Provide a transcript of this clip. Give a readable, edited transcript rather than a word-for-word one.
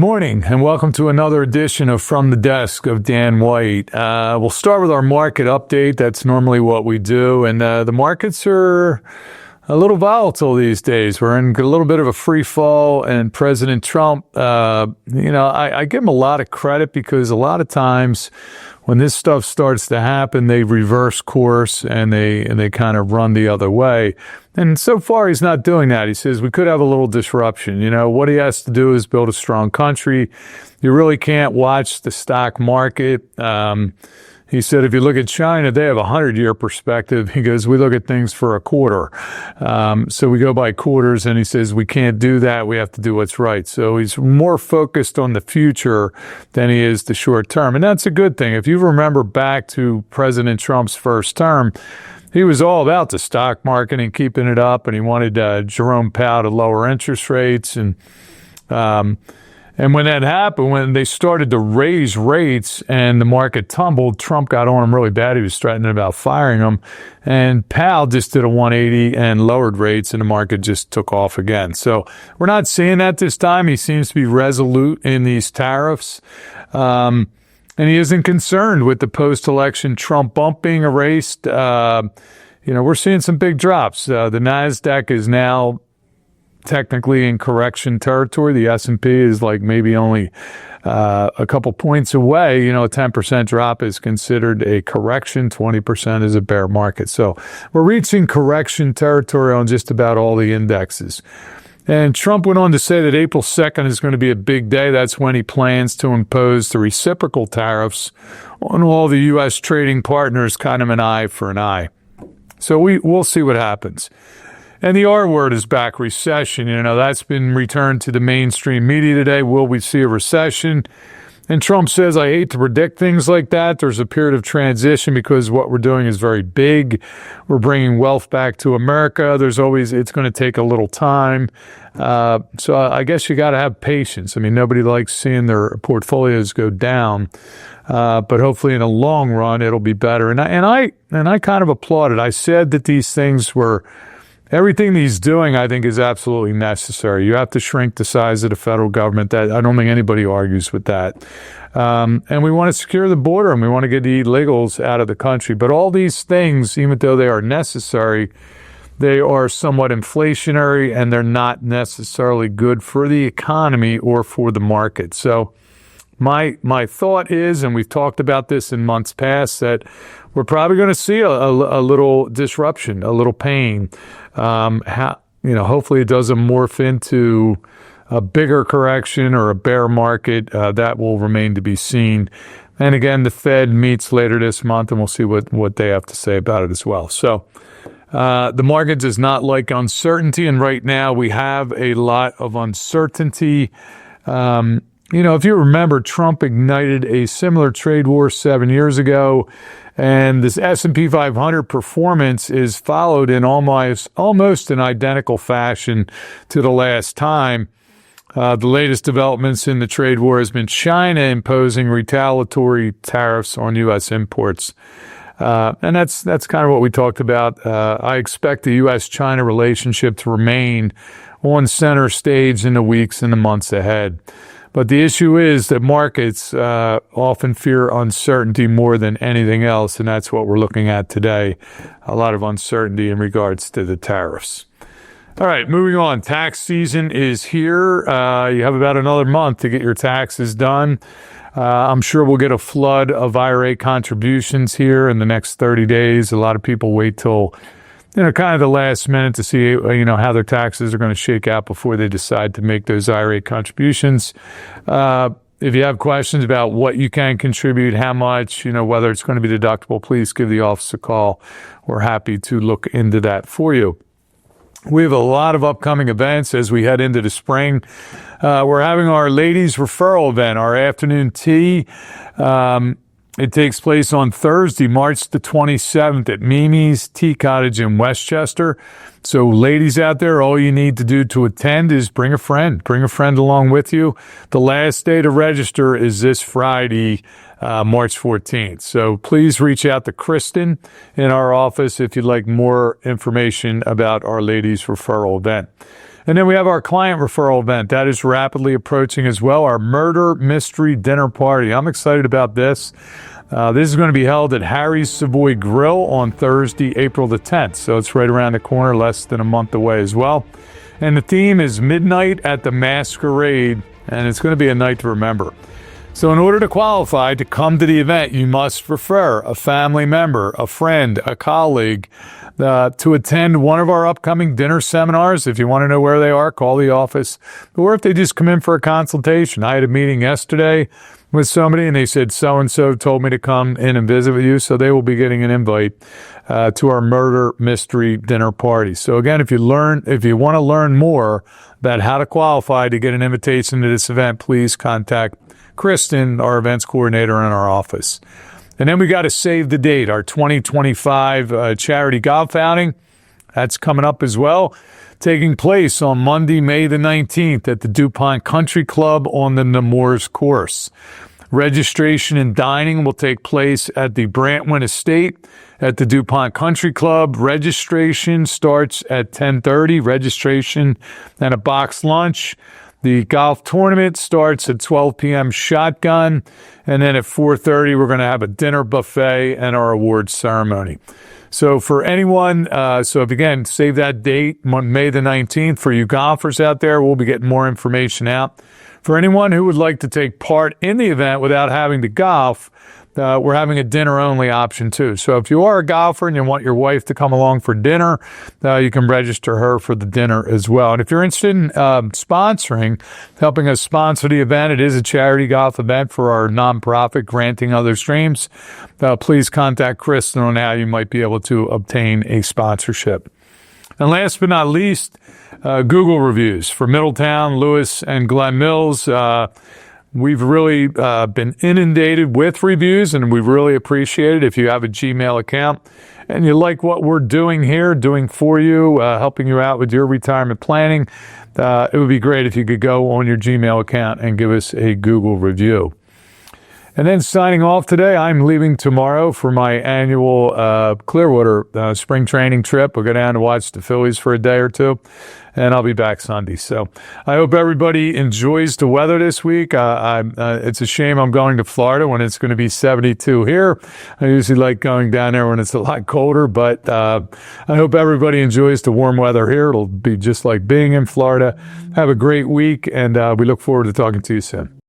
morning and welcome to another edition of From the Desk of Dan White. We'll start with our market update. That's normally what we do. And the markets are a little volatile these days. We're in a little bit of a free fall. And President Trump, I give him a lot of credit because a lot of times when this stuff starts to happen, they reverse course and they kind of run the other way. And so far, he's not doing that. He says we could have a little disruption. You know, what he has to do is build a strong country. You really can't watch the stock market. He said, if you look at China, they have a 100-year perspective. He goes, we look at things for a quarter. So we go by quarters, and he says, we can't do that. We have to do what's right. So he's more focused on the future than he is the short term. And that's a good thing. If you remember back to President Trump's first term, he was all about the stock market and keeping it up, and he wanted Jerome Powell to lower interest rates. And when that happened, when they started to raise rates and the market tumbled, Trump got on him really bad. He was threatening about firing him. And Powell just did a 180 and lowered rates, and the market just took off again. So we're not seeing that this time. He seems to be resolute in these tariffs. And he isn't concerned with the post-election Trump bump being erased. We're seeing some big drops. The NASDAQ is now technically in correction territory. The S&P is like maybe only a couple points away. You know, a 10% drop is considered a correction. 20% is a bear market. So we're reaching correction territory on just about all the indexes. And Trump went on to say that April 2nd is going to be a big day. That's when he plans to impose the reciprocal tariffs on all the U.S. trading partners, kind of an eye for an eye. So we'll see what happens. And the R word is back, recession. You know, that's been returned to the mainstream media today. Will we see a recession? And Trump says, I hate to predict things like that. There's a period of transition because what we're doing is very big. We're bringing wealth back to America. It's going to take a little time. So I guess you got to have patience. I mean, nobody likes seeing their portfolios go down. But hopefully in the long run, it'll be better. And I kind of applauded. I said that these things were, everything he's doing, I think, is absolutely necessary. You have to shrink the size of the federal government. That I don't think anybody argues with that. And we want to secure the border, and we want to get the illegals out of the country. But all these things, even though they are necessary, they are somewhat inflationary, and they're not necessarily good for the economy or for the market. So my thought is, and we've talked about this in months past, that we're probably going to see a little disruption, a little pain. Hopefully it doesn't morph into a bigger correction or a bear market. That will remain to be seen. And again, the Fed meets later this month, and we'll see what they have to say about it as well. So the market does not like uncertainty, and right now we have a lot of uncertainty. If you remember, Trump ignited a similar trade war 7 years ago, and this S&P 500 performance is followed in almost an identical fashion to the last time. The latest developments in the trade war has been China imposing retaliatory tariffs on U.S. imports. And that's kind of what we talked about. I expect the U.S.-China relationship to remain on center stage in the weeks and the months ahead. But the issue is that markets often fear uncertainty more than anything else, and that's what we're looking at today, a lot of uncertainty in regards to the tariffs. All right, moving on. Tax season is here. You have about another month to get your taxes done. I'm sure we'll get a flood of IRA contributions here in the next 30 days. A lot of people wait till kind of the last minute to see, how their taxes are going to shake out before they decide to make those IRA contributions. If you have questions about what you can contribute, how much, whether it's going to be deductible, please give the office a call. We're happy to look into that for you. We have a lot of upcoming events as we head into the spring. We're having our ladies referral event, our afternoon tea. It takes place on Thursday, March the 27th at Mimi's Tea Cottage in Westchester. So ladies out there, all you need to do to attend is bring a friend along with you. The last day to register is this Friday, March 14th. So please reach out to Kristen in our office if you'd like more information about our ladies referral event. And then we have our client referral event. That is rapidly approaching as well, our Murder Mystery Dinner Party. I'm excited about this. This is going to be held at Harry's Savoy Grill on Thursday, April the 10th. So it's right around the corner, less than a month away as well. And the theme is Midnight at the Masquerade, and it's going to be a night to remember. So in order to qualify to come to the event, you must refer a family member, a friend, a colleague to attend one of our upcoming dinner seminars. If you want to know where they are, call the office. Or if they just come in for a consultation. I had a meeting yesterday with somebody and they said, so-and-so told me to come in and visit with you. So they will be getting an invite to our Murder Mystery Dinner Party. So again, if you want to learn more about how to qualify to get an invitation to this event, please contact Kristen, our events coordinator in our office. And then we got to save the date, our 2025 charity golf outing. That's coming up as well, taking place on Monday, May the 19th at the DuPont Country Club on the Nemours course. Registration and dining will take place at the Brantwyn Estate at the DuPont Country Club. Registration starts at 10:30. Registration and a box lunch. The golf tournament starts at 12 p.m. shotgun, and then at 4:30 we're going to have a dinner buffet and our awards ceremony. So for anyone, again, save that date, May the 19th. For you golfers out there, we'll be getting more information out. For anyone who would like to take part in the event without having to golf, we're having a dinner-only option too. So if you are a golfer and you want your wife to come along for dinner, you can register her for the dinner as well. And if you're interested in helping us sponsor the event, it is a charity golf event for our nonprofit, Granting Others Dreams. Please contact Kristen on how you might be able to obtain a sponsorship. And last but not least, Google reviews for Middletown, Lewis, and Glen Mills. We've really been inundated with reviews, and we really appreciate it. If you have a Gmail account and you like what we're doing here, doing for you, helping you out with your retirement planning, it would be great if you could go on your Gmail account and give us a Google review. And then signing off today, I'm leaving tomorrow for my annual Clearwater spring training trip. We'll go down to watch the Phillies for a day or two, and I'll be back Sunday. So I hope everybody enjoys the weather this week. It's a shame I'm going to Florida when it's going to be 72 here. I usually like going down there when it's a lot colder, but I hope everybody enjoys the warm weather here. It'll be just like being in Florida. Have a great week, and we look forward to talking to you soon.